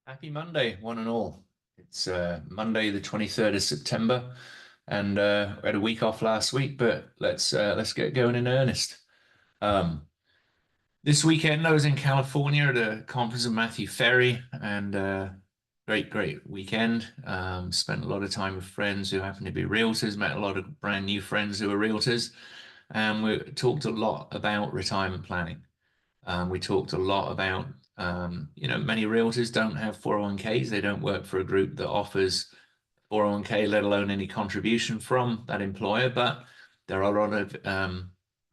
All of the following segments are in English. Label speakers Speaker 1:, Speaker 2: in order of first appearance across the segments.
Speaker 1: Happy Monday, one and all. It's Monday, the 23rd of September, and we had a week off last week, but let's get going in earnest. Um, this weekend I was in California at a conference of Matthew Ferry, and great weekend. Spent a lot of time with friends who happen to be realtors, met a lot of brand new friends who are realtors, and we talked a lot about retirement planning. We talked a lot about, many realtors don't have 401ks. They don't work for a group that offers 401k, let alone any contribution from that employer. But there are a lot of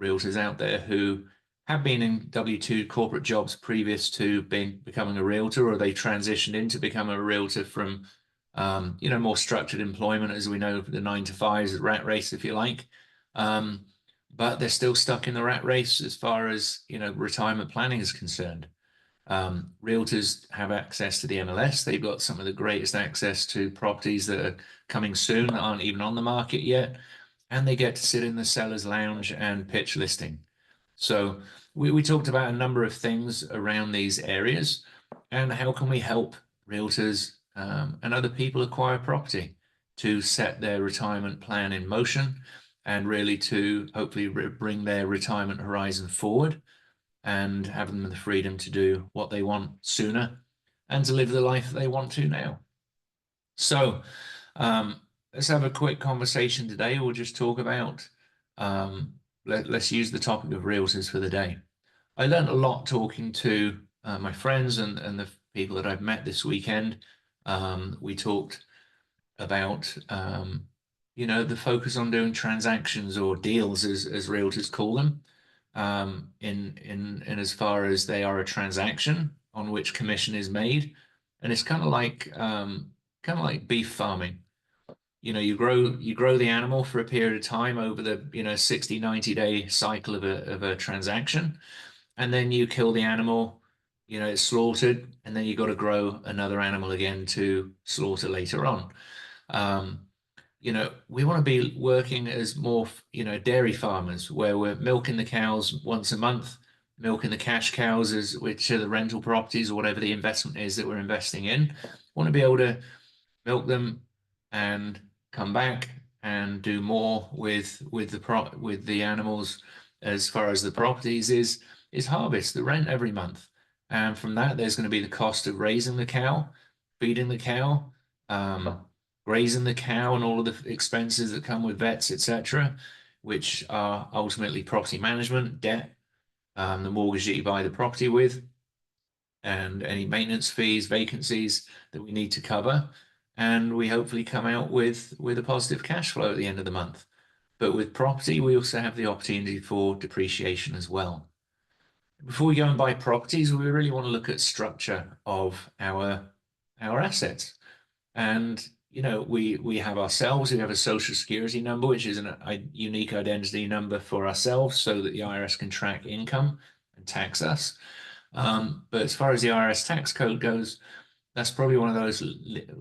Speaker 1: realtors out there who have been in W-2 corporate jobs previous to becoming a realtor, or they transitioned into becoming a realtor from, more structured employment, as we know, the 9 to 5s, the rat race, if you like. Um, but they're still stuck in the rat race as far as, retirement planning is concerned. Realtors have access to the MLS. They've got some of the greatest access to properties that are coming soon that aren't even on the market yet. And they get to sit in the seller's lounge and pitch listing. So we talked about a number of things around these areas and how can we help realtors and other people acquire property to set their retirement plan in motion and really to hopefully bring their retirement horizon forward and have them the freedom to do what they want sooner and to live the life that they want to now. So let's have a quick conversation today. We'll just talk about, let's use the topic of realtors for the day. I learned a lot talking to my friends and the people that I've met this weekend. We talked about, the focus on doing transactions or deals, as realtors call them, in as far as they are a transaction on which commission is made, and it's kind of like beef farming. You grow the animal for a period of time over the 60, 90-day cycle of a transaction, and then you kill the animal, it's slaughtered, and then you got to grow another animal again to slaughter later on. Um, we want to be working as more, dairy farmers where we're milking the cows once a month, milking the cash cows, which are the rental properties or whatever the investment is that we're investing in. Want to be able to milk them and come back and do more with the animals as far as the properties is harvest, the rent every month. And from that, there's going to be the cost of raising the cow, feeding the cow, grazing the cow, and all of the expenses that come with vets, etc., which are ultimately property management, debt, the mortgage that you buy the property with, and any maintenance fees, vacancies that we need to cover. And we hopefully come out with a positive cash flow at the end of the month. But with property, we also have the opportunity for depreciation as well. Before we go and buy properties, we really want to look at structure of our assets. And we have ourselves, we have a social security number, which is a unique identity number for ourselves so that the IRS can track income and tax us. But as far as the IRS tax code goes, that's probably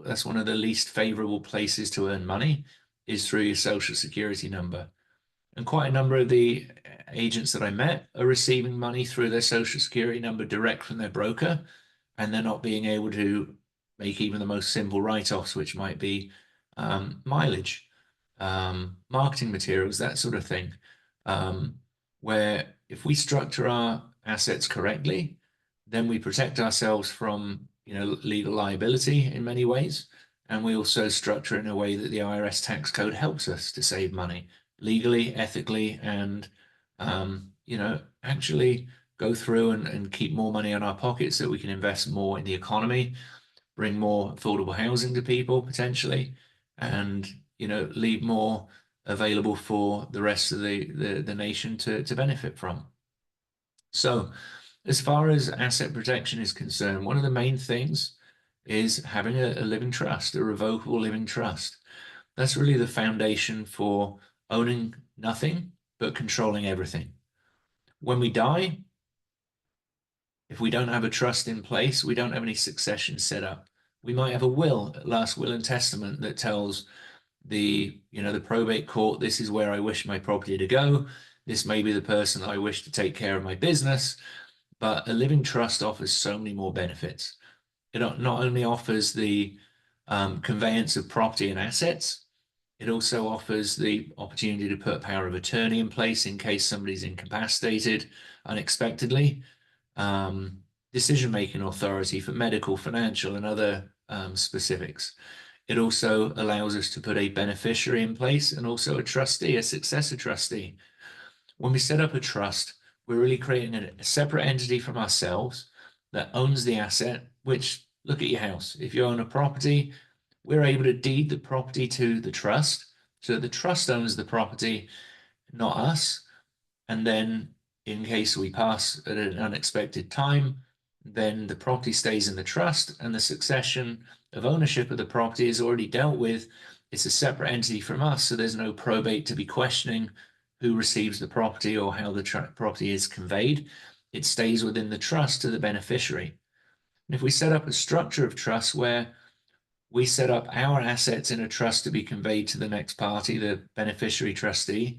Speaker 1: that's one of the least favorable places to earn money is through your social security number. And quite a number of the agents that I met are receiving money through their social security number direct from their broker, and they're not being able to make even the most simple write-offs, which might be mileage, marketing materials, that sort of thing. Where if we structure our assets correctly, then we protect ourselves from legal liability in many ways, and we also structure it in a way that the IRS tax code helps us to save money legally, ethically, and actually go through and keep more money in our pockets so we can invest more in the economy, bring more affordable housing to people potentially, and leave more available for the rest of the nation to benefit from. So as far as asset protection is concerned, one of the main things is having a living trust, a revocable living trust. That's really the foundation for owning nothing but controlling everything. When we die, if we don't have a trust in place, we don't have any succession set up. We might have a will, last will and testament that tells the probate court, this is where I wish my property to go. This may be the person I wish to take care of my business, but a living trust offers so many more benefits. It not only offers the conveyance of property and assets, it also offers the opportunity to put power of attorney in place in case somebody's incapacitated unexpectedly, um, decision-making authority for medical, financial, and other specifics. It also allows us to put a beneficiary in place and also a trustee, a successor trustee. When we set up a trust, we're really creating a separate entity from ourselves that owns the asset, which, look at your house. If you own a property, we're able to deed the property to the trust. So the trust owns the property, not us. And then in case we pass at an unexpected time, then the property stays in the trust and the succession of ownership of the property is already dealt with. It's a separate entity from us, so there's no probate to be questioning who receives the property or how the property is conveyed. It stays within the trust to the beneficiary. And if we set up a structure of trust where we set up our assets in a trust to be conveyed to the next party, the beneficiary trustee,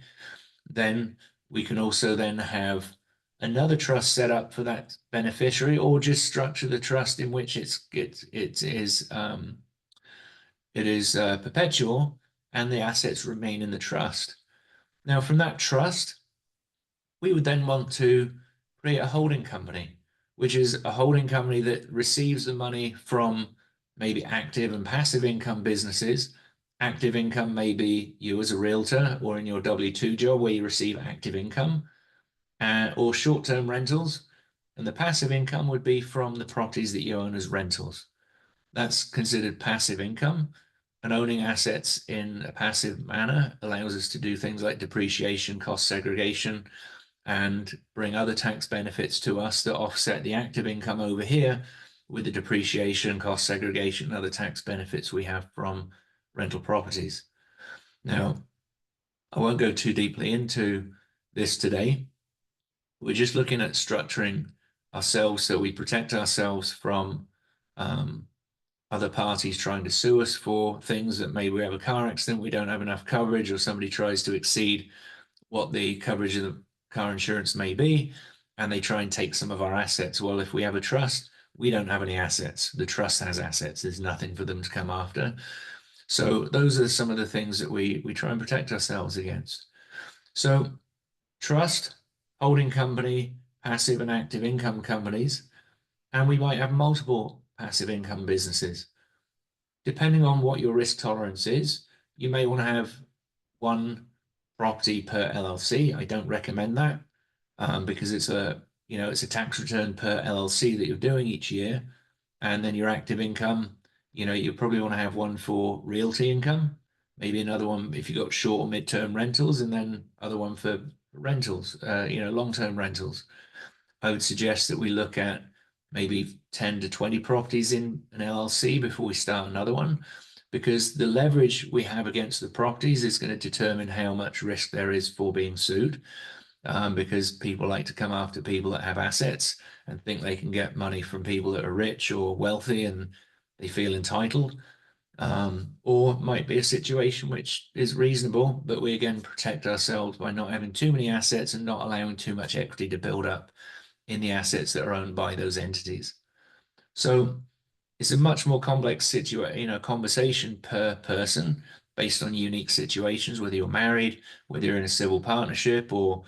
Speaker 1: then we can also then have another trust set up for that beneficiary, or just structure the trust in which it is perpetual and the assets remain in the trust. Now, from that trust, we would then want to create a holding company, which is a holding company that receives the money from maybe active and passive income businesses. Active income may be you as a realtor or in your W-2 job where you receive active income, or short-term rentals. And the passive income would be from the properties that you own as rentals. That's considered passive income. And owning assets in a passive manner allows us to do things like depreciation, cost segregation, and bring other tax benefits to us that offset the active income over here with the depreciation, cost segregation, and other tax benefits we have from rental properties. Now, I won't go too deeply into this today. We're just looking at structuring ourselves so we protect ourselves from other parties trying to sue us for things that maybe we have a car accident, we don't have enough coverage, or somebody tries to exceed what the coverage of the car insurance may be, and they try and take some of our assets. Well, if we have a trust, we don't have any assets. The trust has assets. There's nothing for them to come after. So those are some of the things that we try and protect ourselves against. So trust, holding company, passive and active income companies, and we might have multiple passive income businesses. Depending on what your risk tolerance is, you may want to have one property per LLC. I don't recommend that because it's a tax return per LLC that you're doing each year, and then your active income. You probably want to have one for realty income, maybe another one if you've got short or mid-term rentals, and then other one for rentals, long-term rentals. I would suggest that we look at maybe 10 to 20 properties in an LLC before we start another one, because the leverage we have against the properties is going to determine how much risk there is for being sued. Because people like to come after people that have assets and think they can get money from people that are rich or wealthy and they feel entitled. Or might be a situation which is reasonable, but we again protect ourselves by not having too many assets and not allowing too much equity to build up in the assets that are owned by those entities. So it's a much more complex conversation per person based on unique situations, whether you're married, whether you're in a civil partnership or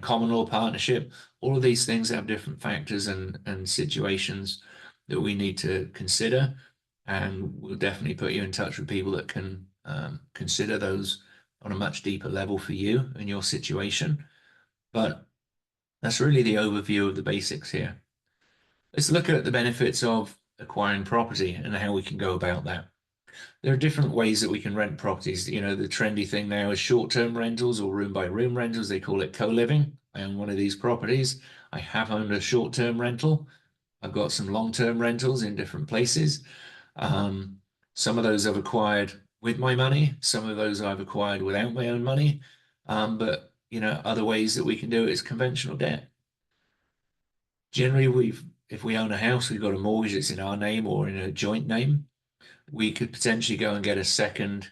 Speaker 1: common law partnership. All of these things have different factors and situations that we need to consider, and we'll definitely put you in touch with people that can consider those on a much deeper level for you and your situation. But that's really the overview of the basics here. Let's look at the benefits of acquiring property and how we can go about that. There are different ways that we can rent properties. The trendy thing now is short-term rentals or room-by-room rentals. They call it co-living. I own one of these properties. I have owned a short-term rental. I've got some long-term rentals in different places. Some of those I've acquired with my money. Some of those I've acquired without my own money. But other ways that we can do it is conventional debt. Generally, if we own a house, we've got a mortgage that's in our name or in a joint name. We could potentially go and get a second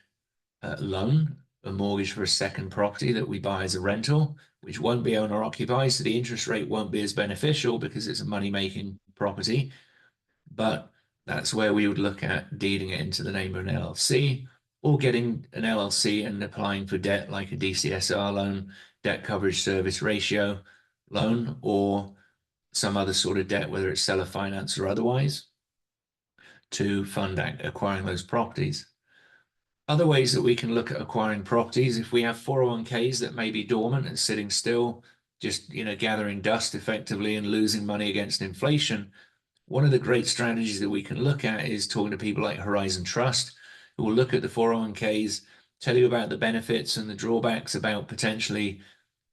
Speaker 1: loan, a mortgage for a second property that we buy as a rental, which won't be owner occupied, so the interest rate won't be as beneficial because it's a money-making property. But That's where we would look at deeding it into the name of an LLC or getting an LLC and applying for debt like a DCSR loan, debt coverage service ratio loan, or some other sort of debt, whether it's seller finance or otherwise, to fund acquiring those properties. Other ways that we can look at acquiring properties, if we have 401ks that may be dormant and sitting still, just gathering dust effectively and losing money against inflation, one of the great strategies that we can look at is talking to people like Horizon Trust, who will look at the 401ks, tell you about the benefits and the drawbacks about potentially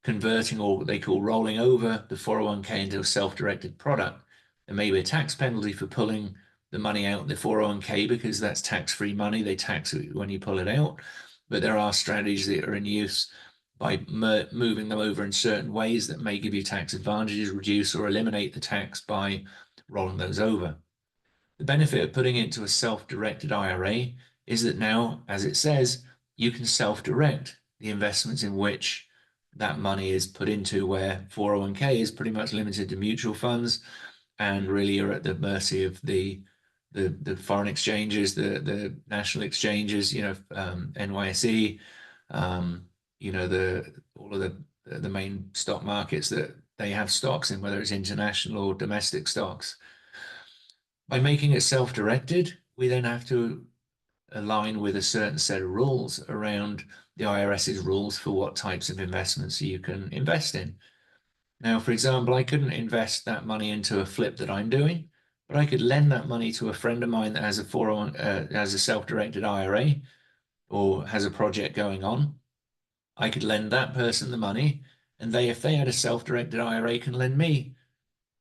Speaker 1: converting, or what they call rolling over, the 401k into a self-directed product. There may be a tax penalty for pulling the money out of the 401k because that's tax-free money. They tax it when you pull it out. But there are strategies that are in use by moving them over in certain ways that may give you tax advantages, reduce or eliminate the tax by rolling those over. The benefit of putting it into a self-directed IRA is that now, as it says, you can self-direct the investments in which that money is put into, where 401k is pretty much limited to mutual funds, and really you're at the mercy of the foreign exchanges, the national exchanges, NYSE, all of the main stock markets that they have stocks in, whether it's international or domestic stocks. By making it self-directed, we then have to align with a certain set of rules around the IRS's rules for what types of investments you can invest in. Now, for example, I couldn't invest that money into a flip that I'm doing, but I could lend that money to a friend of mine that has a self-directed IRA or has a project going on. I could lend that person the money, and if they had a self-directed IRA, can lend me.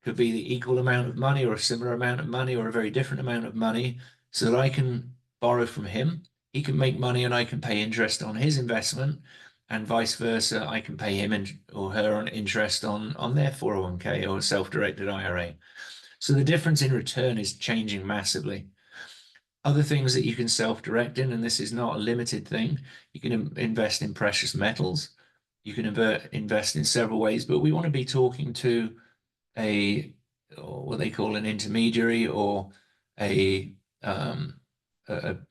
Speaker 1: Could be the equal amount of money or a similar amount of money or a very different amount of money, so that I can borrow from him. He can make money and I can pay interest on his investment, and vice versa. I can pay him or her on interest on their 401k or self-directed IRA. So the difference in return is changing massively. Other things that you can self-direct in, and this is not a limited thing, you can invest in precious metals. You can invest in several ways, but we want to be talking to or what they call an intermediary, or a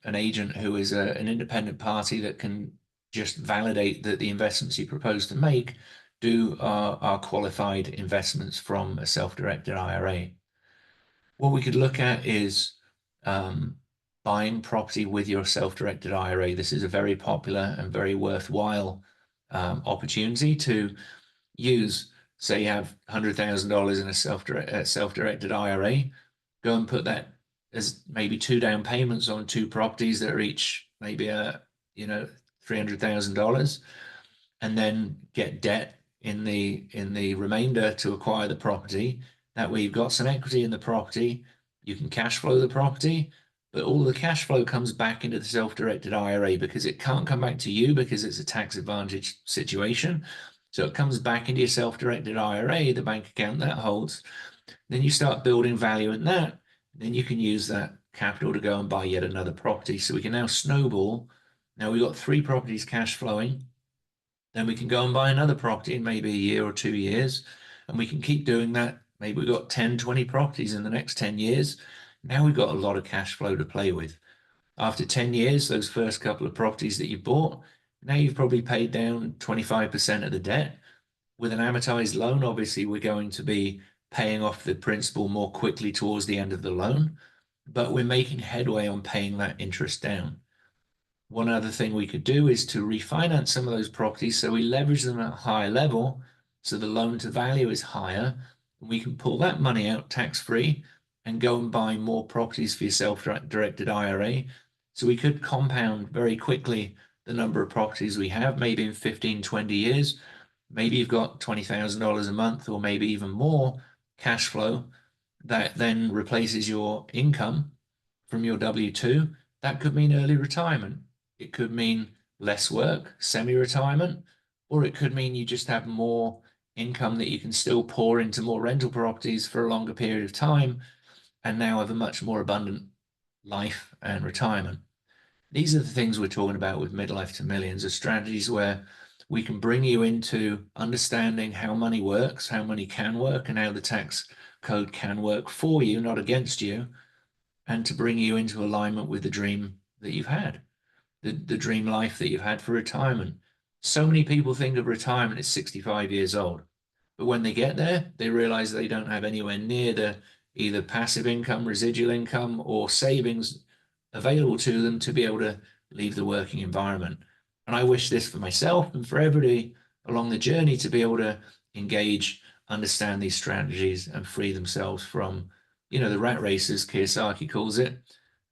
Speaker 1: an agent who is an independent party that can just validate that the investments you propose to make are qualified investments from a self-directed IRA. What we could look at is buying property with your self-directed IRA. This is a very popular and very worthwhile opportunity to use. Say you have $100,000 in a self-directed IRA, go and put that as maybe 2 down payments on 2 properties that are each maybe $300,000, and then get debt in the remainder to acquire the property. That way you've got some equity in the property, you can cash flow the property, but all the cash flow comes back into the self-directed IRA because it can't come back to you because it's a tax advantage situation. So it comes back into your self-directed IRA, the bank account that holds. Then you start building value in that. Then you can use that capital to go and buy yet another property. So we can now snowball. Now we've got 3 properties cash flowing. Then we can go and buy another property in maybe a year or 2 years. And we can keep doing that. Maybe we've got 10, 20 properties in the next 10 years. Now we've got a lot of cash flow to play with. After 10 years, those first couple of properties that you bought, now you've probably paid down 25% of the debt. With an amortized loan, obviously, we're going to be paying off the principal more quickly towards the end of the loan, but we're making headway on paying that interest down. One other thing we could do is to refinance some of those properties so we leverage them at a higher level, so the loan to value is higher, and we can pull that money out tax-free and go and buy more properties for your self-directed IRA. So we could compound very quickly the number of properties we have, maybe in 15, 20 years. Maybe you've got $20,000 a month or maybe even more cash flow that then replaces your income from your W-2. That could mean early retirement. It could mean less work, semi-retirement, or it could mean you just have more income that you can still pour into more rental properties for a longer period of time and now have a much more abundant life and retirement. These are the things we're talking about with Midlife to Millions, are strategies where we can bring you into understanding how money works, how money can work, and how the tax code can work for you, not against you. and to bring you into alignment with the dream that you've had, the dream life that you've had for retirement. So many people think of retirement as 65 years old, but when they get there, they realize they don't have anywhere near the either passive income, residual income, or savings available to them to be able to leave the working environment. And I wish this for myself and for everybody along the journey to be able to engage, understand these strategies, and free themselves from, the rat race, as Kiyosaki calls it,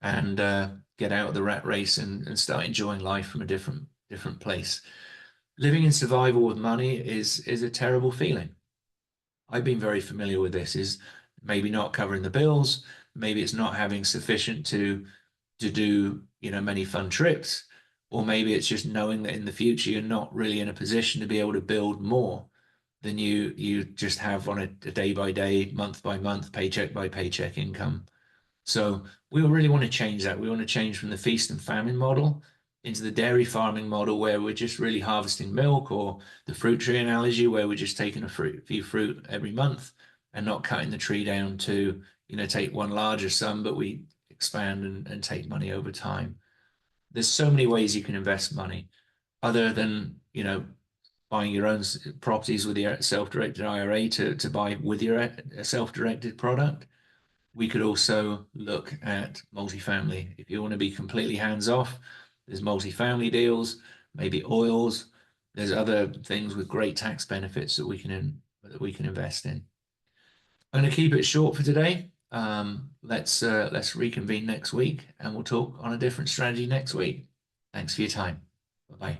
Speaker 1: and get out of the rat race and start enjoying life from a different place. Living in survival with money is a terrible feeling. I've been very familiar with this. Is maybe not covering the bills, maybe it's not having sufficient to do, many fun trips, or maybe it's just knowing that in the future you're not really in a position to be able to build more than you just have on a day by day, month by month, paycheck by paycheck income. So we really want to change that. We want to change from the feast and famine model into the dairy farming model where we're just really harvesting milk, or the fruit tree analogy where we're just taking a few fruit every month and not cutting the tree down to, take one larger sum, but we expand and take money over time. There's so many ways you can invest money other than, buying your own properties with your self-directed IRA to buy with your self-directed product. We could also look at multifamily. If you want to be completely hands off, there's multifamily deals, maybe oils. There's other things with great tax benefits that we can invest in. I'm going to keep it short for today. Let's reconvene next week, and we'll talk on a different strategy next week. Thanks for your time. Bye bye.